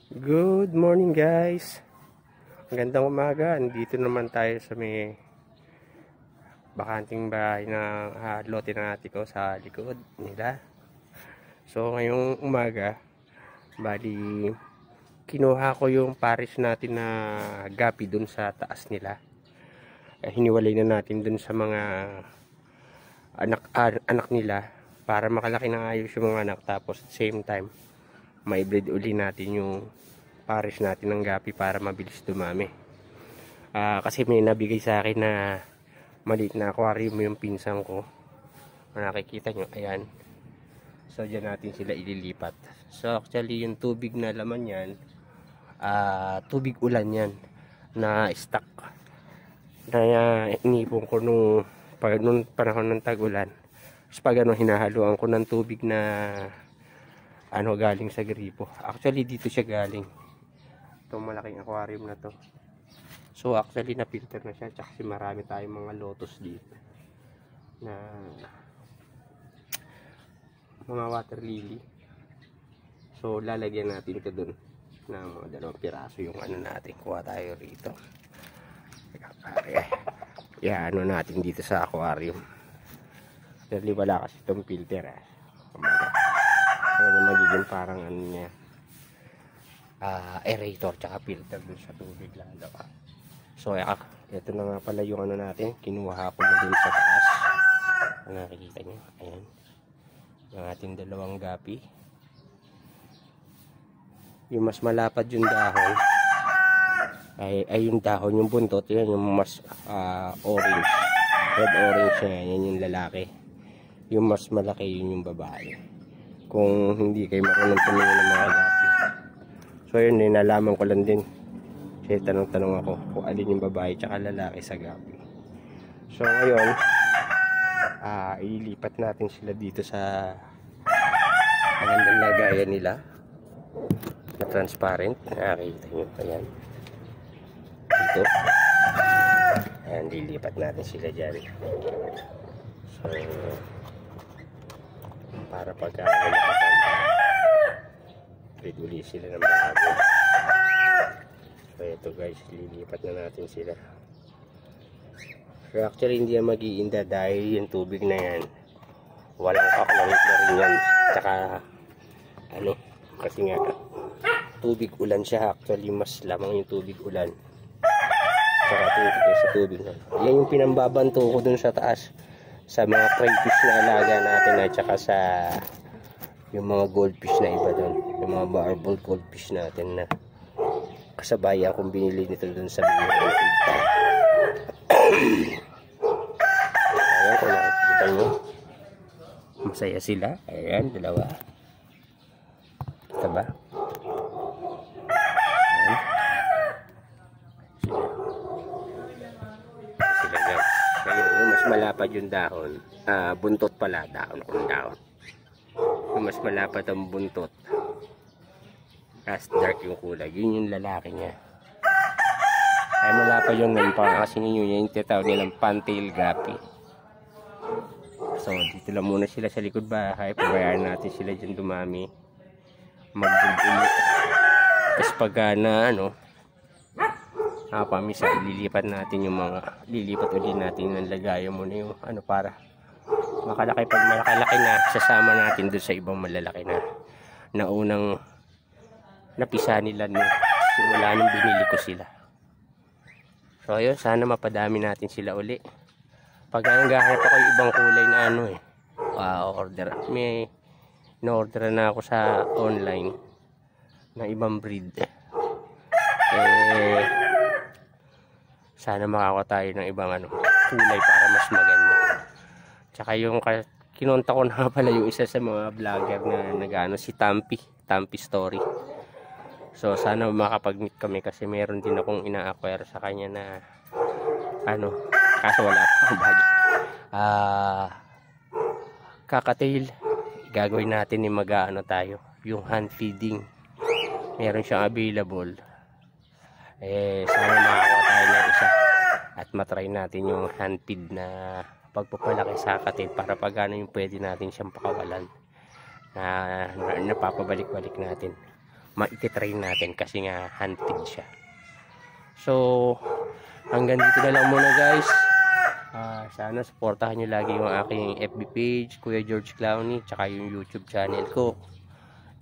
Good morning guys. Magandang umaga. Andito naman tayo sa may bakanting bahay na lote ng ate ko sa likod nila. So ngayong umaga, bali kinuha ko yung pares natin na gapi dun sa taas nila. Hiniwalay na natin dun sa mga anak nila para makalaki ng ayos yung mga anak, tapos at same time may breed uli natin yung pares natin ng gapi para mabilis dumami. Kasi may nabigay sa akin na maliit na aquarium yung pinsan ko. Nakikita nyo, ayan. So dyan natin sila ililipat. So actually yung tubig na laman yan, tubig ulan yan na stock na inipon ko nung panahon ng tag-ulan. So pag hinahaluan ko ng tubig na galing sa gripo. Actually dito siya galing, itong malaking aquarium na to. So actually na filter na siya, kasi marami tayong mga lotus dito na mga water lily. So lalagyan natin ito dun ng mga 2 piraso yung natin. Kuha tayo rito, natin dito sa aquarium. Dali wala kasi itong filter kaya na magiging parang niya, aerator tsaka filter dun sa tubig lalo. So ito na nga pala yung natin, kinuha ko na dun sa taas. Nakikita nyo, ayan yung ating 2 gapi. Yung mas malapad yung dahon ay yung dahon, yung buntot yan yung mas orange, red orange yan yung lalaki. Yung mas malaki yun yung babae, kung hindi kayo marunong tumingin ng mga gapi. So yun, nalaman ko lang din. Kasi tanong-tanong ako kung alin yung babae tsaka lalaki sa gapi. So ngayon, ililipat natin sila dito sa magandang lagayan nila na transparent. Nakikita nyo, ayan. Dito. Ayan, lilipat natin sila dyan. So para pagka nakapag uli sila ng bago. So ito guys, lilipat na natin sila. So actually hindi yan mag-iinda dahil yung tubig na yan walang kakulamit na rin yan. Tsaka kasi nga tubig ulan siya. Actually mas lamang yung tubig ulan tsaka sa tubig na yan yung pinambabanto ko dun sa taas sa mga crayfish na alaga natin at saka sa yung mga goldfish na iba doon, yung mga barbel goldfish natin na kasabayan kung binili nito doon sa bigyan. Ayan, kung nakikita nyo, masaya sila. Ayan, 2. Ito ba? Mas malapad yung dahon, buntot pala, dahon. Yung mas malapad ang buntot, as dark yung kulay, yun yung lalaki niya. Ay malapad yung nampang, kasi yun yung tinatawag nilang pantail gapi. So dito lang muna sila sa likod bahay, pabayaan natin sila dyan dumami, magbulbulit. Tapos pag pamisa, lilipat natin yung mga, lilipat ulit natin ng lagayan muna yung para makalaki. Pag malakalaki na, sasama natin doon sa ibang malalaki na unang napisa nila simula nung binili ko sila. So ayun, sana mapadami natin sila uli. Pag nanggahanap ako yung ibang kulay na order, may na-order na ako sa online na ibang breed. Sana makakuha tayo ng ibang kulay para mas maganda. Tsaka yung kinonta ko na pala yung isa sa mga vlogger na si Tampi Story. So sana makapag-meet kami, kasi meron din akong ina-acquire sa kanya na kaso wala pa akong bag. Kakatail, gagawin natin yung tayo, yung hand feeding. Meron siyang available. Sana makakuha tayo ng isa at matry natin yung hand feed na pagpapalaki sa kakatil, para pag yung pwede natin siyang pakawalan na napapabalik-balik natin. maititrain natin kasi nga hunted siya. So hanggang dito na lang muna guys. Sana supportahan nyo lagi yung aking FB page, Kuya George Clowney, tsaka yung YouTube channel ko,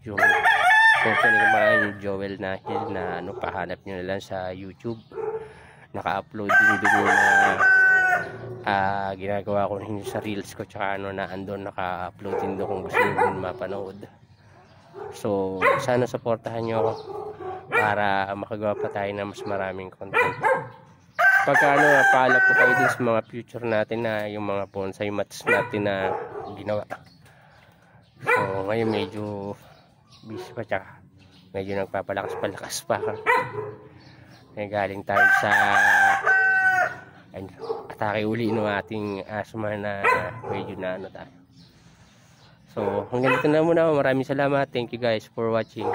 yung yung Joel Nahil na ano, pahanap nyo na lang sa YouTube. Naka-upload din doon na ginagawa ko rin sa reels ko, tsaka ano na andon naka-upload din doon kung gusto nyo din mapanood. So sana supportahan nyo ako para makagawa pa tayo ng mas maraming content. Pagka ano, paalap ko kayo din sa mga future natin na yung mga bonsai mats natin na ginawa. So ngayon medyo busy pa, tsaka medyo nagpapalakas-palakas pa. Galing tayo sa atake uli ng ating asma na medyo na ano tayo. So hanggang dito na muna. Maraming salamat. Thank you guys for watching.